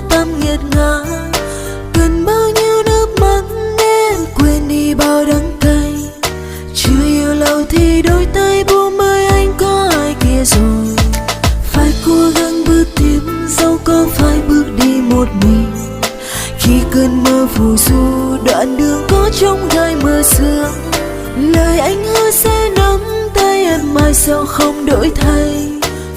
vô tâm nghiệt ngã. Cần bao nhiêu nước mắt nên quên đi bao đắng cay. Chưa yêu lâu thì đôi tay buông bởi anh có ai kia rồi. Phải cố gắng bước tiếp dẫu có phải bước đi một mình. Khi cơn mơ phù du đoạn đường có trông gai mưa sương. Lời anh hứa sẽ nắm tay em mai sau không đổi thay.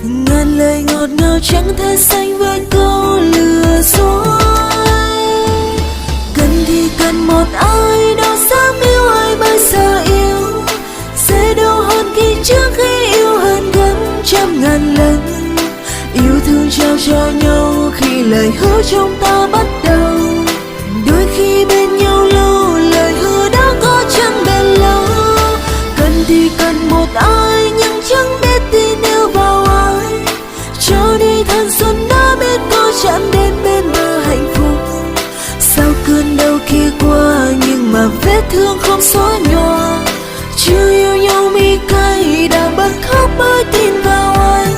Ngàn lời ngọt ngào chẳng thể sánh với câu lừa dối. Cần thì cần một ai đó dám yêu ai bây giờ yêu. Sẽ đau hơn khi trước khi yêu hơn gấp trăm ngàn lần. Yêu thương trao cho nhau khi lời hứa chúng ta bắt đầu. Đôi khi bên nhau lâu lời hứa đã có chẳng bền lâu. Cần thì cần một ai nhưng chẳng biết tin yêu vào ai. Cho đi thanh xuân đã biết có chạm đến bên bờ hạnh phúc. Sau cơn đau kia qua nhưng mà vết thương không xóa nhòa. Chưa yêu nhau mi cay đã bật khóc bởi tin vào anh.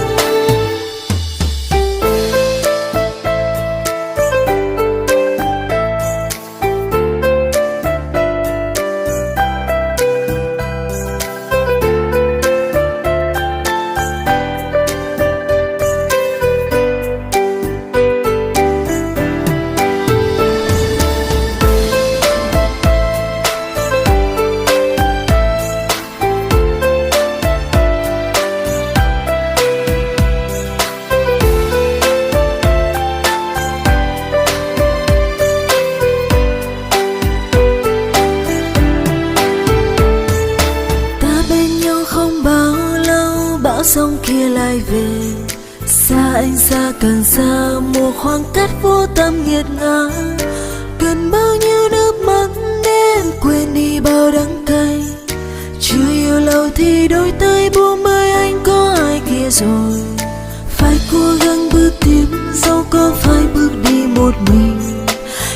Sông kia lại về, xa anh xa càng xa, một khoảng cách vô tâm nghiệt ngã. Cần bao nhiêu nước mắt nên quên đi bao đắng cay. Chưa yêu lâu thì đôi tay buông bởi anh có ai kia rồi. Phải cố gắng bước tiếp dẫu có phải bước đi một mình.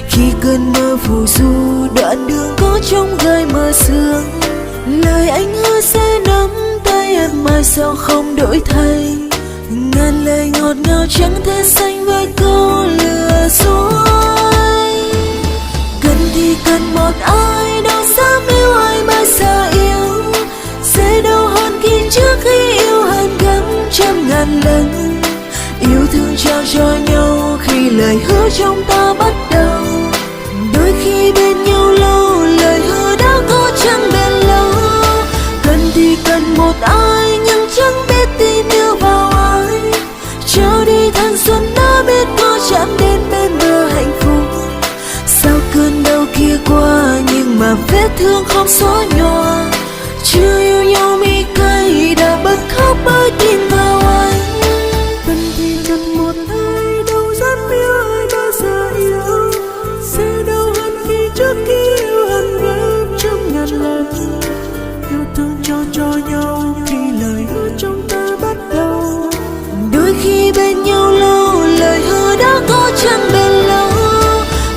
Khi cơn mơ phù du đoạn đường có trông gai mưa sương. Lời anh hứa sẽ nắm tay em mai sau không đổi thay. Ngàn lời ngọt ngào chẳng thể sánh với câu lừa dối. Cần thì cần một ai đó dám yêu ai bây giờ yêu. Sẽ đau hơn khi trước khi yêu hơn gấp trăm ngàn lần. Yêu thương trao cho nhau khi lời hứa chúng ta bắt đầu. Đôi khi bên nhau lâu lời hứa đã có chẳng bền lâu. Cần thì cần một ai nhưng chẳng biết tin yêu vào ai. Cho đi thanh xuân đã biết có chạm đến bên bờ hạnh phúc. Sau cơn đau kia qua nhưng mà vết thương không xóa nhòa. Chưa yêu nhau mi cay đã bật khóc bởi tin vào anh. Cần thì cần một ai đâu dám yêu ai bao giờ yêu. Sẽ đau hơn khi trước khi yêu hơn gấp trăm ngàn lần. Yêu thương trao cho nhau khi lời hứa chúng ta bắt đầu. Đôi khi bên nhau lâu lời hứa đã có chẳng bền lâu.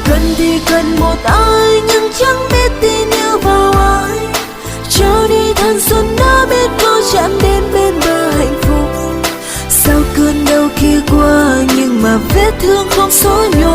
Cần thì cần một ai nhưng chẳng biết tin yêu vào ai. Cho đi thanh xuân đã biết có chạm đến bên bờ hạnh phúc. Sau cơn đau kia qua nhưng mà vết thương không xóa nhòa.